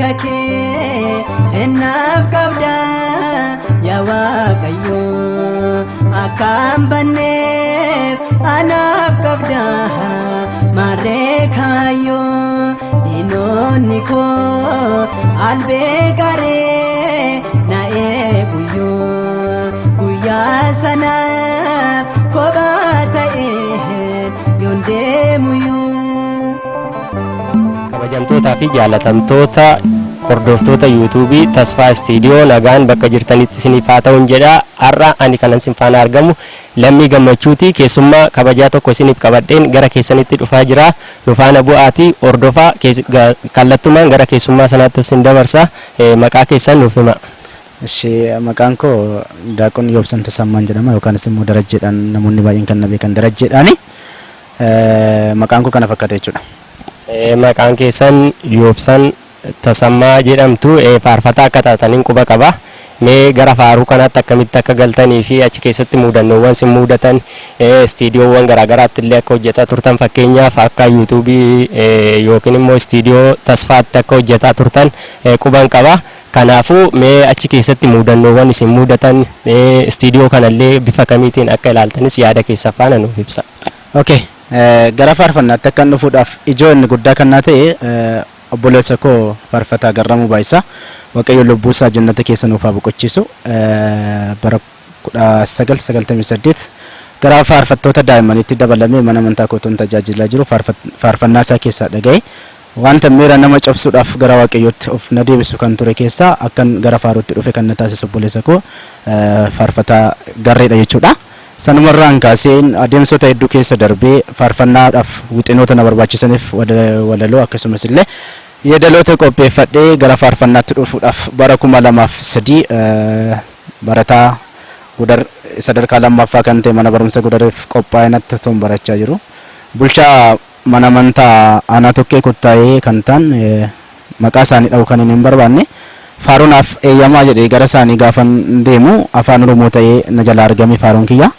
kake ennaaf qabda yaa Waaqayyo akkam banneef anaaf qabda marree kaayyo diinonni koo albeekaree na eeguyyo guyyaa sanaaf kophaa ta'een yoon deemuyyu. Kabajamtootaa fi jaalatamtoota hordoftoota YouTube Tasfaa Studio nagaan bakka jirtanitti isiniif haa ta'u jedha. Har'a ani kanan sin faana argamu Lammii Gammachuuti. Keessummaa kabajaa tokko isiniif qabadheen gara keessanitti dhufaa jira. Nu faana bu'aatii hordofaa kallattumaan gara keessummaa sanaatti isin dabarsa. Maqaa keessan nuuf hima. Maqaan koo Daaqon Yoobsan Tasammaan jedhama yookaan immoo Darajjeedhaan namoonni baay'een kan na beekan Darajjeedhaani. Maqaan koo kana fakkaata jechuudha. Maqaan keessan Yoobsan Tasammaa jedhamtu faarfataa akka taataniin quba qaba. Mee gara faaruu kanaatti akkamitti akka galtanii fi achi keessatti muudannoowwan sin muudatan istiidiyoowwan garaagaraatti illee akka hojjetaa turtan fakkeenyaaf akka YouTube yookiin immoo istiidiyoo Tasfaatti akka hojjetaa turtan quban qaba. Kanaafuu mee achi keessatti muudannoowwan isin muudatan istiidiyoo kanallee bifa kamiitiin akka ilaaltanis yaada keessa faana nuuf ibsa. Okay. Gara faarfannaatti akka dhufuudhaaf ijoo inni guddaa kan naa ta'e obboleessa koo faarfataa Garramuu Baayisaa Waaqayyo lubbuu isaa jannata keessa nuuf haa boqochiisu. Bara 1998 gara faarfattoota daa'immaniitti dabalamee mana amantaa kootiin tajaajilaa jiru faarfannaa isaa keessaa dhaga'e wanta miira nama cabsuudhaaf gara Waaqayyootti of na deebisu kan ture keessaa akkan gara faaruutti dhufe kan na taasisu obboleessa koo faarfataa Garreedha jechuudha. Sanumarraan kaaseen adeemsota hedduu keessa darbee faarfannaadhaaf wixinoota na barbaachisaniif walaloo akkasumas illee yeedaloota qopheeffadhee gara faarfannaatti dhufuudhaaf bara 2003 barataa Gudar sadarkaa lammaffaa kan ta'e mana barumsa Gudariif qophaa'ee natti toon barachaa jiru. Bulchaa mana amantaa aanaa tokkee kuttaa'ee kan ta'an maqaa isaanii dha'uu kan hin barbaanne faaruunaaf eeyyamaa jedhee gara isaanii gaafan deemu afaan Oromoo ta'ee na jala argame faaruun kiyya.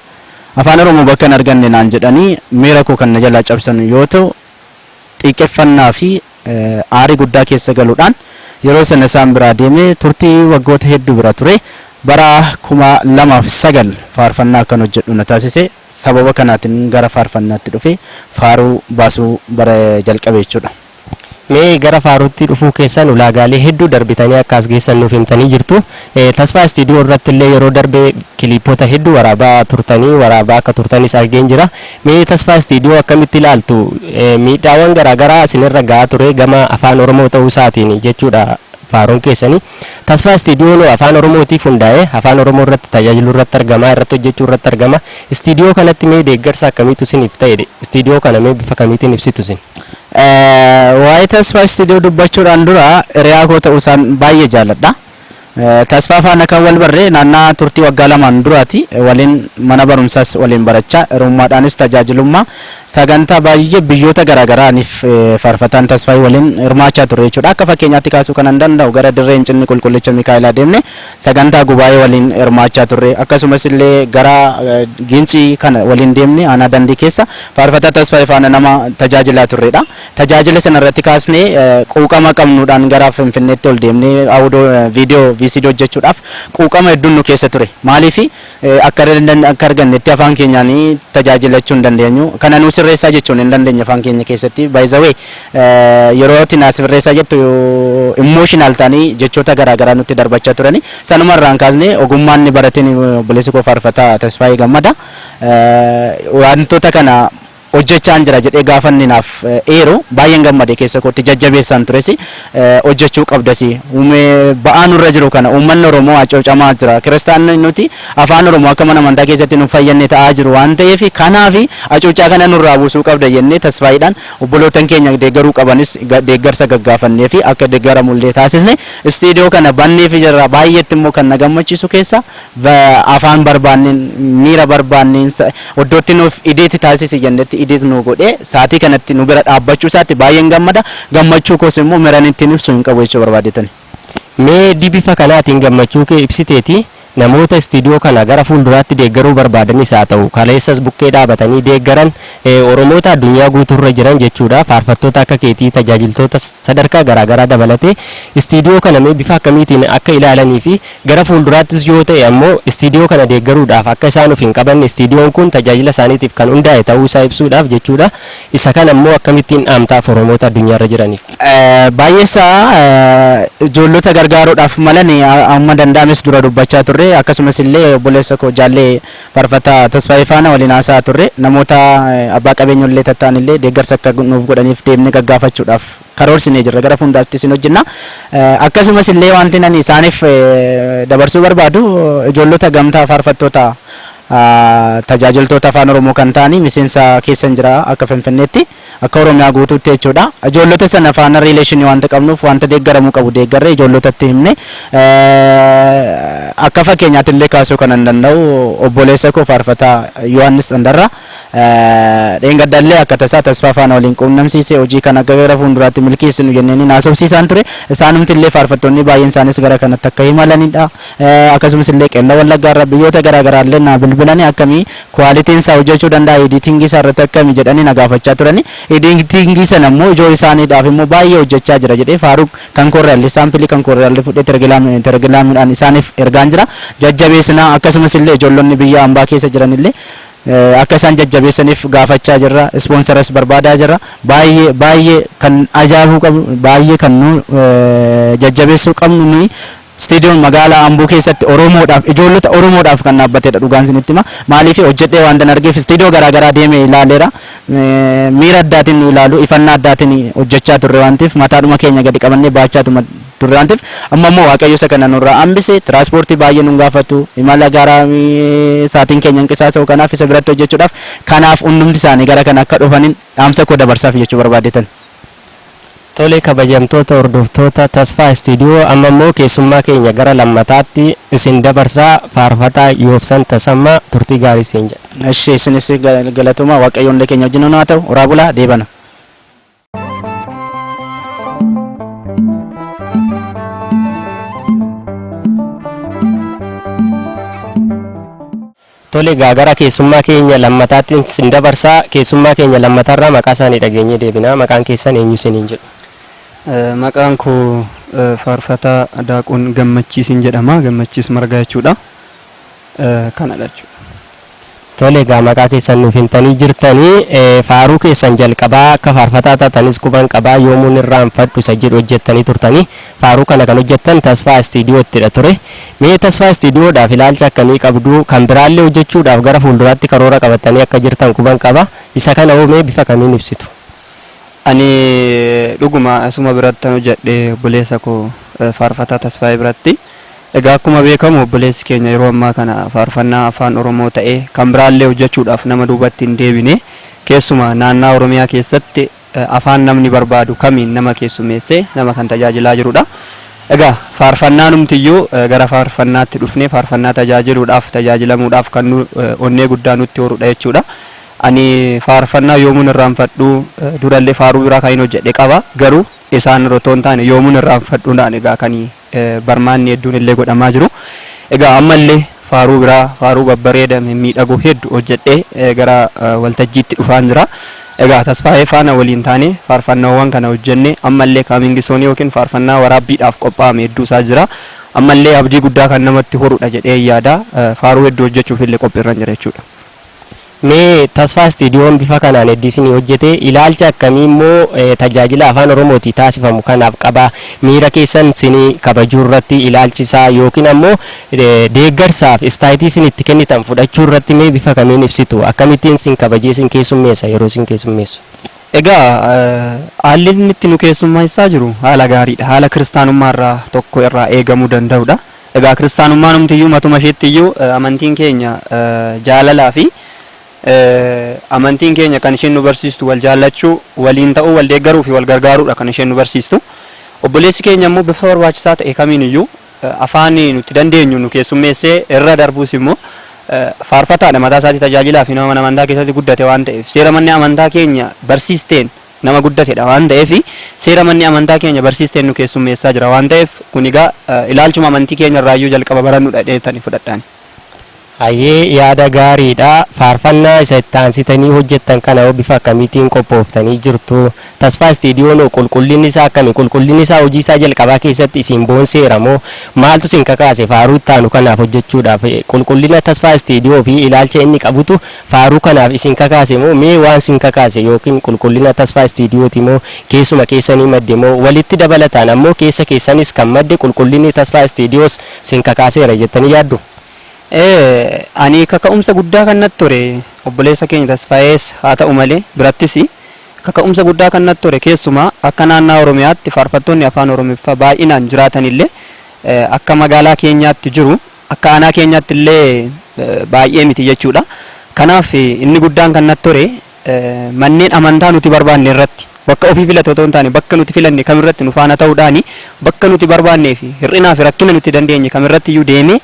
Afaan Oromoo bakka hin arganne naan jedhanii miira koo kan na jalaa cabsan yoo ta'u xiiqeffannaa fi aarii guddaa keessa galuudhaan yeroo sana isaan biraa deemee turtii waggoota hedduu bira ture. Bara 2009 faarfannaa kan hojjedhu na taasise. Sababa kanaatiin gara faarfannaatti dhufe faaruu baasuu bara jalqabe jechuudha. Mee gara faaruutti dhufuu keessan ulaagaalee hedduu darbitanii akka as geessan nuuf himtanii jirtu. Tasfaa Studio irratti illee yeroo darbe kiliipota hedduu waraabaa turtanii waraabaa akka turtanis argeen jira. Mee Tasfaa Studio akkamitti ilaaltu? Miidhaawwan garaagaraa isinirra gahaa ture gama afaan Oromoo ta'uu isaatiin jechuudha faaruun keessanii. Tasfaa Studio afaan Oromootiif hundaa'ee afaan Oromoo irratti tajaajiluu irratti argama irratti hojjechuu irratti argama. Istiidiyoo kanatti mee deeggarsa akkamiitu isiniif ta'e? Istiidiyoo kana mee bifa kamiitiin ibsitu isin? Waa'ee Tasfaa Studio dubbachuudhaan dura hiriyaa koo ta'uu isaan baay'ee jaalladha. Tasfaa faana kan wal barree naannaa turtii waggaa lamaan duraati waliin mana barumsaas waliin barachaa hirummaadhaanis tajaajilummaa sagantaa baay'ee biyyoota garaagaraaniif faarfataan Tasfaa waliin hirmaachaa ture jechuudha. Akka fakkeenyaatti kaasuu kan danda'u gara dirree Hincinni Qulqullicha Mikaa'elaa deemne sagantaa gubaa'ee waliin hirmaachaa ture. Akkasumas illee gara Gincii kana waliin deemne aanaa Dandii keessa faarfataa Tasfaa faana nama tajaajilaa turredha. Tajaajila sana irratti kaasnee quuqama qabnuudhaan gara Finfinneetti ol deemnee viidiyoo VCD hojjechuudhaaf quuqama hedduun nu keessa ture. Maaliif akka argannetti afaan keenyaan tajaajilachuu hin dandeenyu. Kana nu sirreessaa jechuun hin dandeenye afaan keenya keessatti. By the way yeroo itti na sirreessaa jettu emotional ta'anii jechoota garaagaraa nutti darbachaa turani. Sanumarraan kaasnee ogummaan ni barateen obboleessi koo faarfataa Tasfaayee Gammada wantoota kana hojjechaan jira jedhee gaafanninaaf eeru baay'een gammadee keessa kootti jajjabeessaan tures hojjechuu qabdasi ba'aan irra jiru kana uummanni Oromoo acoocamaa jira kiristaanonni nuti afaan Oromoo akka mana amantaa keessatti nu fayyannee ta'aa jiru waan ta'eef kanaaf acoocaa kana nurraa buusuu qabda jennee Tasfaayiidhaan obbolootan keenya deeggaruu qabanis deeggarsa gaggaafannee fi akka deeggaramullee taasisne istiidiyoo kana banneef jira. Baay'eetti immoo kan na gammachiisu keessa afaan barbaanneen miira barbaanneen iddootti nuuf ideetti taasise jennetti ideet nu godhe saatii kanatti nu bira dhaabbachuu isaatti baay'een gammada. Gammachuu koos immoo miranitti ibsu hin qabu jechuu barbaadetan. Mee bifa kanaatiin gammachuu kee ibsiteeti namoota istiidiyoo kana gara fuulduraatti deeggaruu barbaadanis haa ta'u kaleessas bukkee dhaabatanii deeggaran oromoota addunyaa guutuurra jiran jechuudha. Faarfattoota akka keetii tajaajiltoota sadarkaa garaagaraa dabalatee istiidiyoo kana mee bifa akkamiitiin akka ilaalanii fi gara fuulduraattis yoo ta'e ammoo istiidiyoo kana deeggaruudhaaf akka isaan of hin qabanne istiidiyoon kun tajaajila isaaniitiif kan hundaa'e ta'uu isaa ibsuudhaaf jechuudha. Isa kana ammoo akkamittiin dhaamtaaf oromoota addunyaarra jiraniif? Baay'eesaa ijoollota gargaaruudhaaf malan amma danda'ames dura dubbachaa turre akkasumas illee obboleessa koo jaallee faarfataa Tasfaayee faana waliin haasaa turre namoota abbaa qabeenyollee tattaan illee deeggarsa akka nuuf godhaniif deemnee gaggaafachuudhaaf karoorsinee jirra gara fuulduraatti isin hojjenna. Akkasumas illee wanti nani isaaniif dabarsuu barbaadu ijoollota gamtaa faarfattoota tajaajiltoota afaan oromoo kan ta'anii miseensa keessan jira akka Finfinneetti akka oromiyaa guutuutti jechuudha. Ijoollota sana faana riileeshinii wanta qabnuuf wanta deeggaramuu qabu deeggarree ijoollotatti himne akka fakkeenyaatti illee kaasuu kan danda'u obboleessa koo faarfataa Yohaannis Andarraa dheengaddallee akka tasaa Tasfaa faana waliin quunnamsiise hojii kana gara fuulduraatti milkeessinu jenneen naasofsiisaan ture. Isaanumti illee faarfattoonni baay'een isaanis gara kanatti akka imalanidha. Akkasumas illee qeella wallaggaarra biyyoota garaagaraa illee naa bilbilanii akkamii kwaalitiin isaa hojjechuu danda'a editingii isaa irratti akkamii jedhanii na gaafachaa turani. Editingii sana immoo ijoo isaaniidhaaf immoo baay'ee hojjechaa jira jedhee Faaruq kan korraallee saampilii kan korraallee fudhee telegiraamiidhaan isaaniif ergaan jira. Jajjabeessinaa akkasumas illee ijoollonni biyya hambaa keessa jiran illee akka isaan jajjabeessaniif gaafachaa jirra. Ispoonsaras barbaadaa jirra. Baay'ee kan ajaa'ibuu qabu baay'ee kan nu jajjabeessuu qabnu nuyi istiidiyoon magaalaa Amboo keessatti oromoodhaaf ijoollota oromoodhaaf kan dhaabbatedha dhugaan isinitti hima. Maaliif hojjedhee waan argeef istiidiyoo garaagaraa deemee ilaaleera. Miira addaatiin nu ilaalu ifannaa addaatiin hojjechaa turre waan ta'eef mataadhuma keenya gadi qabannee baachaa turre waan ta'eef amma immoo waaqayyo isa kana nurraa hambise tiraanspoortii baay'ee nu gaafatu imala garaa saatiin keenya hanqisaasa'u kanaaf isa biratti hojjechuudhaaf kanaaf hundumti isaanii gara kana akka dhufaniin dhaamsa koo dabarsaaf jechuu barbaadetan. Tole kabajamtoota hordoftoota Tasfaa Istiidiyoo amma immoo keessummaa keenya gara lammataatti isin dabarsaa faarfataa Yoobsan Tasammaa turtii gaarii siin jedha. Ishee isinis galatoomaa waaqayyoon keenya wajjin haa ta'u horaa bulaa deebana. Tole gaagara keessummaa keenya lammataatti isin dabarsaa keessummaa keenya lammatarraa maqaa isaanii dhageenyee deebinaa maqaan keessan eenyu isiniin jedhu? Maqaan koo faarfataa Daaqoon Gammachiisin jedhama. Gammachiis Margaa jechuudha. Kanadha jechuudha. Tole egaa maqaa keessan nuuf himtanii jirtanii faaruu keessan jalqabaa akka faarfataa taatanis quban qabaa yoomuun irraanfadhu isa jedhu hojjettanii turtanii faaruu kana kan hojjettan Tasfaa Istiidiyoottidha ture. Mee Tasfaa Istiidiyoodhaaf ilaalcha akkamii qabdu kan biraallee hojjechuudhaaf gara fuulduraatti karoora qabattanii akka jirtan quban qaba isa kana mee bifa kamiin ibsitu? Ani dhuguma asuma biratti hojjedhe obboleessa koo faarfataa Tasfaayee biratti. Egaa akkuma beekamu obboleessi keenya yeroo ammaa kana faarfannaa afaan Oromoo ta'ee kan biraallee hojjechuudhaaf nama duubatti hin deebine keessuma naannoo Oromiyaa keessatti afaan namni barbaadu kamiin nama keessummeessee nama kan tajaajilaa jirudha. Egaa faarfannaa numtiyyuu gara faarfannaatti dhufnee faarfannaa tajaajiluudhaaf tajaajilamuudhaaf kan onnee guddaa nutti horudha jechuudha. Ani faarfannaa yoomuun irraanfadhu durallee faaruu biraa kan hojjedhe qaba garuu isaan rotoon taane yoomuun irraanfadhuudhaan egaa kan barmaanni hedduun illee godhamaa jiru. Egaa ammallee faaruu biraa faaruu babbareedame miidhagoo hedduu hojjedhee gara waltajjiitti dhufaan jira. Egaa Tasfaayee faana waliin taane faarfannaawwan kana hojjenne ammallee kaamingisoonii yookiin faarfannaa waraabbiidhaaf qophaa'ame hedduu isaa jira. Ammallee abdii guddaa kan namatti horudha jedhee yaada faaruu hedduu hojjechuuf illee qophiirra jira jechuudha. Mee Tasfaa Istiidiyoon bifa kanaan hedduu hojjete ilaalcha akkamii immoo tajaajila afaan Oromooti taasifamu kanaaf qaba miira keessan isin kabajuu irratti ilaalchisaa yookiin ammoo deeggarsaaf istaayitii isin itti kennitan fudhachuu irratti mee bifa kamiin ibsitu akkamittiin isin kabajee isin keessummeessa yeroo isin keessummeessu? Egaa haalli inni itti nu keessummeessaa jiru haala gaariidha. Haala kiristaanummaarraa tokko irraa eegamuu danda'udha. Egaa kiristaanummaan humtiyyuu matuma isheettiyyuu amantiin keenya jaalalaa fi amantiin keenya kan isheen nu barsiistu wal jaallachuu waliin ta'uu wal deeggaruu fi wal gargaaruudha kan isheen nu barsiistu. Obboleessi keenya immoo bifa barbaachisaa ta'e kamiiniyyuu afaan nuti dandeenyu nu keessummeessee irra darbuus immoo faarfataadha mataa isaatii tajaajilaa fi nama amantaa keessatti guddate waan ta'eef seera manni amantaa keenya barsiisteen nama guddatedha waan ta'eef seera manni amantaa keenya barsiisteen nu keessummeessaa jira waan ta'eef kun egaa ilaalchuma amantii keenya irraayyuu jalqaba barannudha dheetanii fudhadhaan. Hayyee yaada gaariidha. Faarfannaa isa itti aansitanii hojjettan kana bifa akkamiitiin qophooftanii jirtu? Tasfaa Istiidiyoon qulqullinni isaa akkami? Qulqullinni isaa hojii isaa jalqabaa keessatti isin boonseera moo maaltu isin kakaase faaruu itti aanu kanaaf hojjechuudhaaf? Qulqullina Tasfaa Istiidiyoo fi ilaalcha inni qabutu faaruu kanaaf isin kakaase moo mee waan isin kakaase yookiin qulqullina Tasfaa Istiidiyooti moo keessuma keessanii madde moo walitti dabalataan ammoo keessa keessanis kan madde qulqullinni Tasfaa Istiidiyoos isin kakaaseera jettanii yaaddu? Ani kaka'umsa guddaa kan natti ture obboleessa keenya Tasfaayees haa ta'u malee birattis kaka'umsa guddaa kan natti ture keessumaa akka naannoo Oromiyaatti faarfattoonni afaan Oromiffaa baay'inaan jiraatanillee akka magaalaa keenyaatti jiru akka aanaa keenyaatti illee baay'ee miti jechuudha. Kanaaf inni guddaan kan natti ture manneen amantaa nuti barbaanne irratti bakka ofii filatu otoo hin taane bakka nuti filanne kamirratti nu faana ta'uudhaani bakka nuti barbaannee fi hir'inaa fi rakkina nuti dandeenye kamirratti iyyuu deemee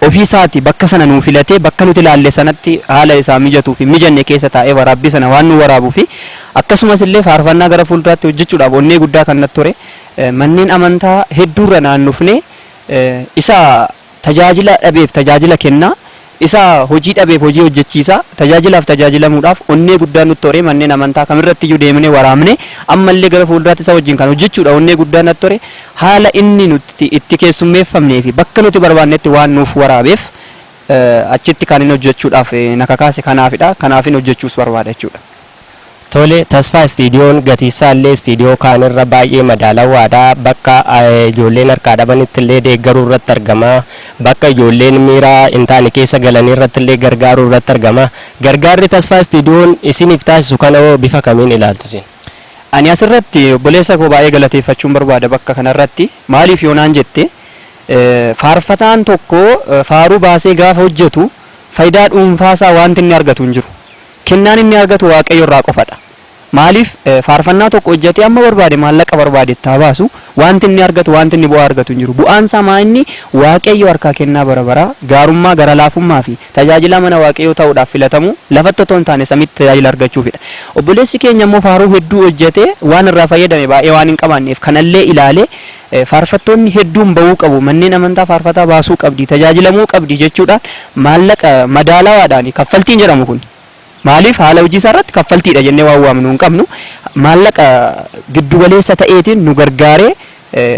ofii isaati bakka sana nuu filatee bakka nuti ilaalle sanatti haala isaa mijatuu fi mijanne keessa taa'ee waraabbii sana waan nu waraabuu fi akkasumas illee faarfannaa gara fuulduraatti hojjechuudhaaf onnee guddaa kan natti ture manneen amantaa hedduurra naannofne isa tajaajila dhabeef tajaajila kennaa isa hojii dhabeef hojii hojjechiisaa tajaajilaaf tajaajilamuudhaaf onnee guddaa nutti ture manneen amantaa kamirratti iyyuu deemnee waraabne ammallee gara fuulduraatti isa wajjin kan hojjechuudha onnee guddaa natti ture haala inni nuti itti keessummeeffamnee fi bakka nuti barbaannetti waan nuuf waraabeef achitti kan inni hojjechuudhaaf na kakaase kanaafidha kanaafin hojjechuus barbaada jechuudha. Tole Tasfaa Istiidiyoon gatiisaa illee istiidiyoo kaanirra baay'ee madaalawaadha. Bakka ijoolleen harkaa dhabanitti illee deeggaruu irratti argama. Bakka ijoolleen miira hin taane keessa galanii irratti illee gargaaruu irratti argama. Gargaarri Tasfaa Istiidiyoon isiniif taasisu kana bifa kamiin ilaaltu isin? Ani asirratti obboleessa koo baay'ee galateeffachuun barbaada bakka kanarratti maaliif yoonaan jette faarfataan tokko faaruu baasee gaafa hojjetu faayidaa dhuunfaasaa wanti inni argatu hin jiru. Kennaan inni argatu Waaqayyo irraa qofadha. Maaliif faarfannaa tokko hojjetee amma barbaade maallaqa barbaade itti baasu wanti inni argatu wanti inni bu'aa argatu hin jiru. Bu'aan isaa maa'inni Waaqayyo harkaa kennaa bara baraa gaarummaa gara laafummaa fi tajaajila mana Waaqayyoo ta'uudhaaf filatamu lafatti otoo hin taane samitti tajaajila argachuufidha. Obboleessi keenya immoo faaruu hedduu hojjetee waan irraa fayyadame baay'ee waan hin qabaanneef kanallee ilaalee faarfattoonni hedduun bahuu qabu manneen amantaa faarfataa baasuu qabdi tajaajilamuu qabdi jechuudhaan maallaqa madaalawaadhaan kaffaltiin jedhamu kun. Maaliif haala hojii isaa irratti kaffaltiidha jennee waan waamnu hin qabnu maallaqa giddu galeessa ta'eetiin nu gargaaree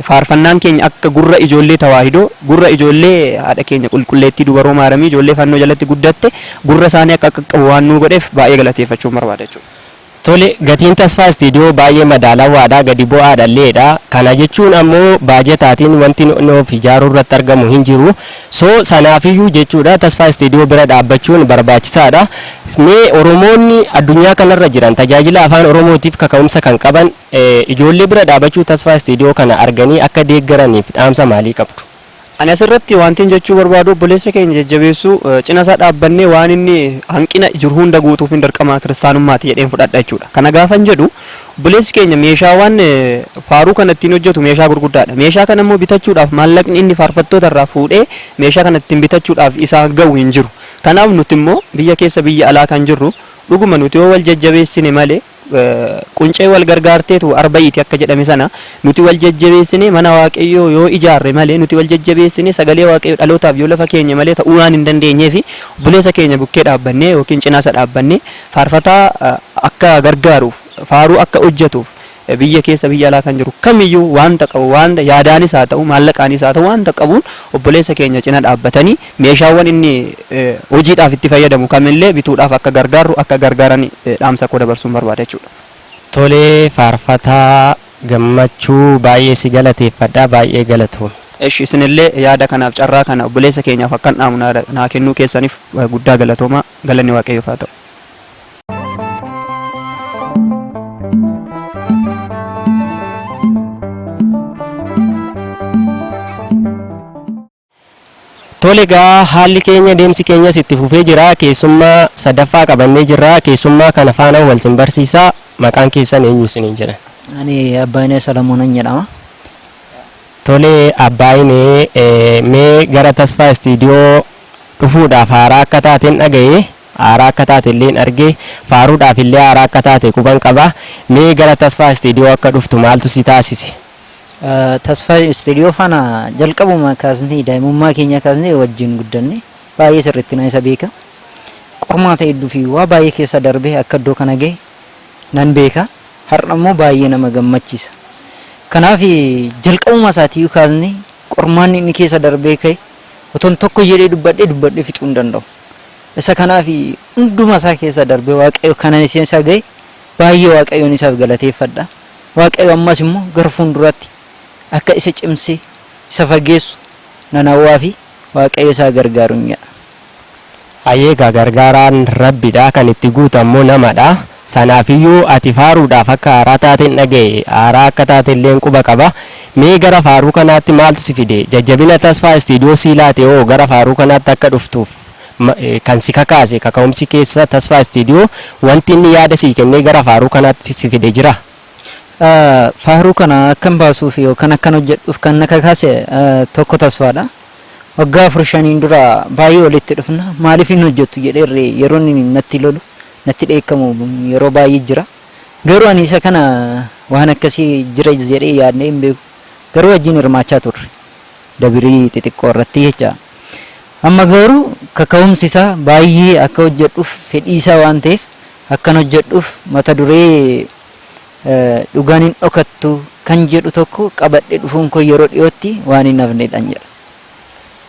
faarfannaan keenya akka gurra ijoollee tawaahidoo gurra ijoollee haadha keenya qulqulleettii dubaroo maaramii ijoollee fannoo jalatti guddatte gurra isaanii akka qaqqabu waan nu godheef baay'ee galateeffachuun barbaada jechuudha. Tole gatiin Tasfaa Istiidiyoo baay'ee madaalawaadha gadi bu'aadhalleedha. Kana jechuun ammoo baajetaatiin wanti nuuf ijaaruu irratti argamu hin jiru. So sanaafiyyuu jechuudha Tasfaa Istiidiyoo bira dhaabbachuun barbaachisaadha. Mee Oromoonni addunyaa kanarra jiran tajaajila afaan Oromootiif kaka'umsa kan qaban ijoollee bira dhaabbachuu Tasfaa Istiidiyoo kana arganii akka deeggaraniif dhaamsa maalii qabdu? Ani asirratti wanti jechuu barbaadu obboleessa keenya jajjabeessuu cina isaa dhaabbannee waan inni hanqina jiru hunda guutuuf hin dirqama kiristaanummaati jedheen fudhadha jechuudha. Kana gaafan jedhu obboleessi keenya meeshaawwan faaruu kana ittiin hojjetu meeshaa gurguddaadha. Meeshaa kana immoo bitachuudhaaf maallaqni inni faarfattoota irraa fuudhee meeshaa kana ittiin bitachuudhaaf isaa ga'u hin jiru. Kanaaf nuti immoo biyya keessa biyya alaa kan jirru dhuguma nuti yoo wal jajjabeessine malee quncee wal gargaarteetu arba'iiti akka jedhame sana nuti wal jajjabeessine mana Waaqayyoo yoo ijaarre malee nuti wal jajjabeessine sagalee Waaqayyoo dhalootaaf yoo lafa keenya malee ta'uu waan hin dandeenyeef obboleessa keenya bukkee dhaabbannee yookiin cinaasa dhaabbannee faarfataa akka gargaaruuf faaruu akka hojjetuuf biyya keessa biyya alaa kan jiru kamiyyuu wanta qabu wanta yaadaanis haa ta'u maallaqaanis haa ta'u wanta qabuun obboleessa keenya cina dhaabbatanii meeshaawwan inni hojiidhaaf itti fayyadamu kamillee bituudhaaf akka gargaaru akka gargaaran dhaamsa koo dabarsuun barbaada jechuudha. Tole faarfataa gammachuu baay'ee si galateeffadha baay'ee galatoom. Isinillee yaada kanaaf carraa kana obboleessa keenyaaf akka dhaamu naa kennuu keessaniif guddaa galatooma galanni Waaqayyoof haa ta'u. Tole egaa haalli keenya deemsi keenyas itti fufee jira keessummaa sadaffaa qabannee jirra keessummaa kana faana wal sin barsiisaa maqaan keessan eenyu isiniin jedhan? Ani Abbaayinee Salomoonan jedhama. Tole Abbaayinee mee gara Tasfaa Istiidiyoo dhufuudhaaf haaraa akka taateen dhagaye aaraa akka taate illee argee faaruudhaaf illee aaraa akka taate quban qaba. Mee gara Tasfaa Istiidiyoo akka dhuftu maaltu si taasise? Tasfaa Istiidiyoo faana jalqabuma kaasnee daa'imummaa keenya kaasnee wajjin guddanne baay'ee sirriitti na isa beeka. Qormaata hedduu fi waa baay'ee keessa darbee akka iddoo kana gahe nan beeka. Har'a immoo baay'ee nama gammachiisa. Kanaaf jalqabuma isaatii kaasnee qormaanni inni keessa darbee ka'e otoon tokko jedhee dubbadhee fixuu hin danda'u. Isa kanaaf hunduma isaa keessa darbee waaqayyo kana isa gahe baay'ee waaqayyoon isaaf galateeffadha. Waaqayyo ammas immoo gara fuulduraatti akka isa cimsee isa fageessu nan hawwaa fi waaqayyo isaa gargaaruun jedha. Hayyee gargaaraan Rabbiidha kan itti guutammoo namadha. Sanaafiyyuu ati faaruudhaaf akka aaraa taateen dhagaye aaraa akka taatellee quba qaba. Mee gara faaruu kanaatti maaltu si fide? Jajjabina Tasfaa Istiidiyoo sii laate hoo gara faaruu kanaatti akka dhuftuuf kan si kakaase kaka'umsi keessa Tasfaa Istiidiyoo wanti inni yaada sii kennee gara faaruu kanaatti si fide jira? Faaruu kana akkan baasuuf yookaan akkan hojjedhuuf kan na kakaase tokko Tasfaadha. Waggaa 4-5 dura baay'ee walitti dhufna maaliif hin hojjettu jedhee yeroo inni natti lolu natti dheekkamu yeroo baay'ee jira. Garuu ani isa kana waan akkasii jira jedhee yaadnee hin beeku. Garuu wajjin hirmaachaa turre dabirii xixiqqoo irratti jecha. Amma garuu kaka'umsi isaa baay'ee akka hojjedhuuf fedhii isaa waan ta'eef akkan hojjedhuuf mata duree dhugaan hin dhokattu kan jedhu tokko qabadhee dhufuun koo yeroo dhiyootti waan hin hafnedhaan jedha.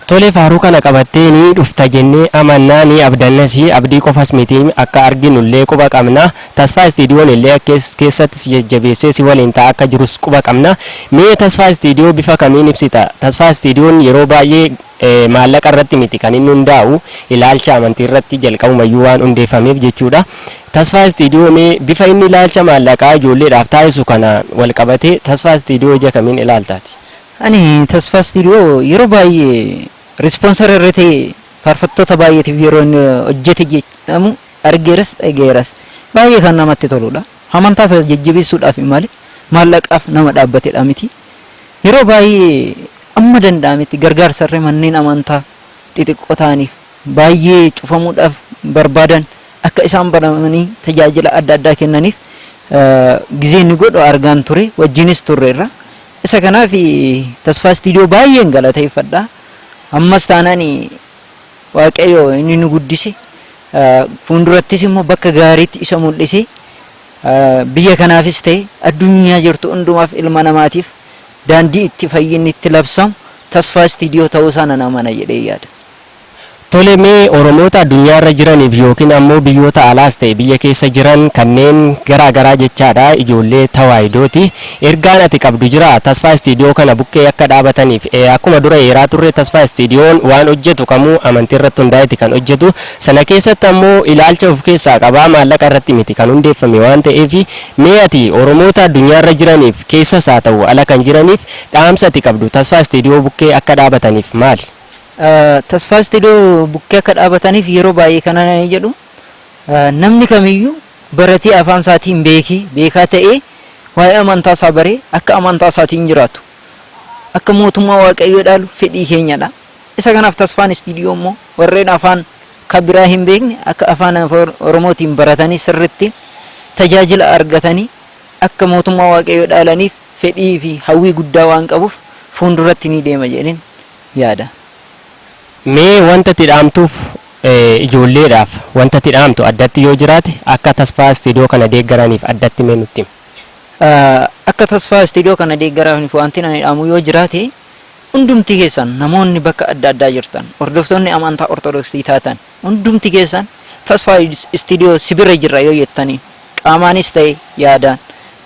Tole faaruu kana qabattee ni dhufta jennee amannaa ni abdannas abdii qofas miti akka arginullee quba qabna. Tasfaa Istiidiyoon illee keessatti si jajjabeessee si waliin ta'a akka jirus quba qabna. Mee Tasfaa Istiidiyoo bifa kamiin ibsita? Tasfaa Istiidiyoon yeroo baay'ee maallaqa irratti miti kan inni hundaa'u ilaalcha amantii irratti jalqabumayyuu waan hundeeffameef jechuudha. Tasfaa Istiidiyoo mee bifa inni ilaalcha maallaqaa ijoolleedhaaf taasisu kana wal qabatee Tasfaa Istiidiyoo ija kamiin ilaaltaati? Ani Tasfaa Istiidiyoo yeroo baay'ee Responser irratti faarfattoota baay'eetiif yeroo inni hojjete jedhamu argeeras dhageeras baay'ee kan namatti toludha. Amantaa isaa jajjabeessuudhaaf malee maallaqaaf nama dhaabbatedha miti. Yeroo baay'ee amma danda'ametti gargaarsarree manneen amantaa xixiqqoo ta'aniif baay'ee cufamuudhaaf barbaadan akka isaan banamanii tajaajila adda addaa kennaniif gizee inni godhu argaan ture wajjinis turreerra. Isa kanaaf Tasfaa Istiidiyoo baay'een galateeffadha. Ammas taanaan waaqayyo inni nu guddise fuuldurattis immoo bakka gaariitti isa mul'ise biyya kanaafis ta'e addunyaa jirtu hundumaaf ilma namaatiif daandii itti fayyinni itti labsamu Tasfaa Istiidiyoo ta'uu isaa nan amana jedhee yaada. Tole mee Oromoota addunyaarra jiraniif yookiin ammoo biyyoota alaas ta'e biyya keessa jiran kanneen garaa jechaadha ijoollee tawaayidooti. Ergaan ati qabdu jira Tasfaa Istiidiyoo kana bukkee akka dhaabataniif akkuma dura eeraa turre Tasfaa Istiidiyoon waan hojjetu kamuu amantii irratti hundaa'eeti kan hojjetu. Sana keessatti ammoo ilaalcha of keessaa qabaa maallaqa irratti miti kan hundeeffame waan ta'eef mee ati Oromoota addunyaarra jiraniif keessas haa ta'u ala kan jiraniif dhaamsa ati qabdu Tasfaa Istiidiyoo bukkee akka dhaabataniif maali? Tasfaa Istiidiyoo bukkee akka dhaabataniif yeroo baay'ee kana jedhu namni kamiyyuu baratee afaan isaatiin beekaa ta'ee waa'ee amantaa isaa baree akka amantaa isaatiin jiraatu akka mootummaa waaqayyoo dhaalu fedhii keenyadha. Isa kanaaf Tasfaan Istiidiyoo immoo warreen afaan kabiraa hin beekne akka afaan Oromootiin baratanii sirriitti tajaajila argatanii akka mootummaa waaqayyoo dhaalaniif fedhii fi hawwii guddaa waan qabuuf fuulduratti ni deema jedheen yaada. Mee wanta tidhaamtuuf ijoolleedhaaf wanta tidhaamtu addatti yoo jiraate akka Tasfaa Istiidiyoo kana deeggaraniif addatti mee nutti? Akka Tasfaa Istiidiyoo kana deeggaraniif wanti ani dhaamu yoo jiraate hundumti keessan namoonni bakka adda addaa jirtan hordoftoonni amantaa Ortodoksii taatan hundumti keessan Tasfaa Istiidiyoo sibira jirra yoo jettanii qaamaanis ta'e yaadaan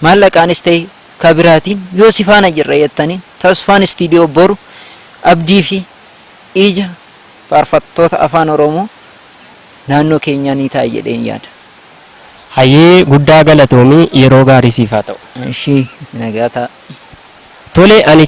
maallaqaanis ta'e kabiraatiin yoo si faana jirra jettanii Tasfaan Istiidiyoo boru abdii fi ija faarfattoota afaan Oromoo naannoo keenyaa ni ta'a jedheen yaada. Hayyee guddaa galatoomii yeroo gaarii siif haa ta'u. Ishii nagaa ta'a. Tole ani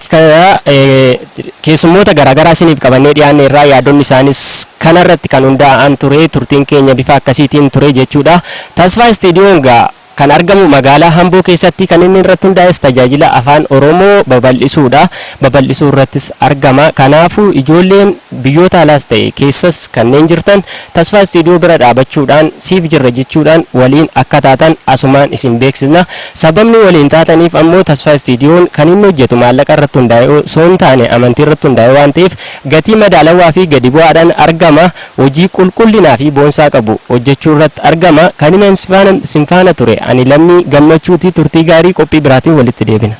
keessummoota garaagaraa isiniif qabannee dhiyaanne irraa yaadonni isaanis kanarratti kan hundaa'an ture turtiin keenya bifa akkasiitiin ture jechuudha. Tasfaa Istiidiyoon gaa kan argamu magaalaa Hamboo keessatti kan inni irratti hundaa'es tajaajila afaan Oromoo babal'isuudha. Babal'isuu irrattis argama. Kanaafuu ijoolleen biyyoota alaas ta'e keessas kanneen jirtan Tasfaa Istiidiyoo bira dhaabachuudhaan siif jirra jechuudhaan waliin akka taatan asumaan isin beeksisna. Sababni waliin taataniif ammoo Tasfaa Istiidiyoon kan inni hojjetu maallaqa irratti hundaa'e osoo hin taane amantii irratti hundaa'e waan ta'eef gatii madaalawaa fi gadi bu'aadhaan argama. Hojii qulqullinaa fi boonsaa qabu hojjechuu irratti argama. Kan inni sinfaana ture ani Lammii Gammachuutii. Turtii gaarii qophii biraatiin walitti deebina.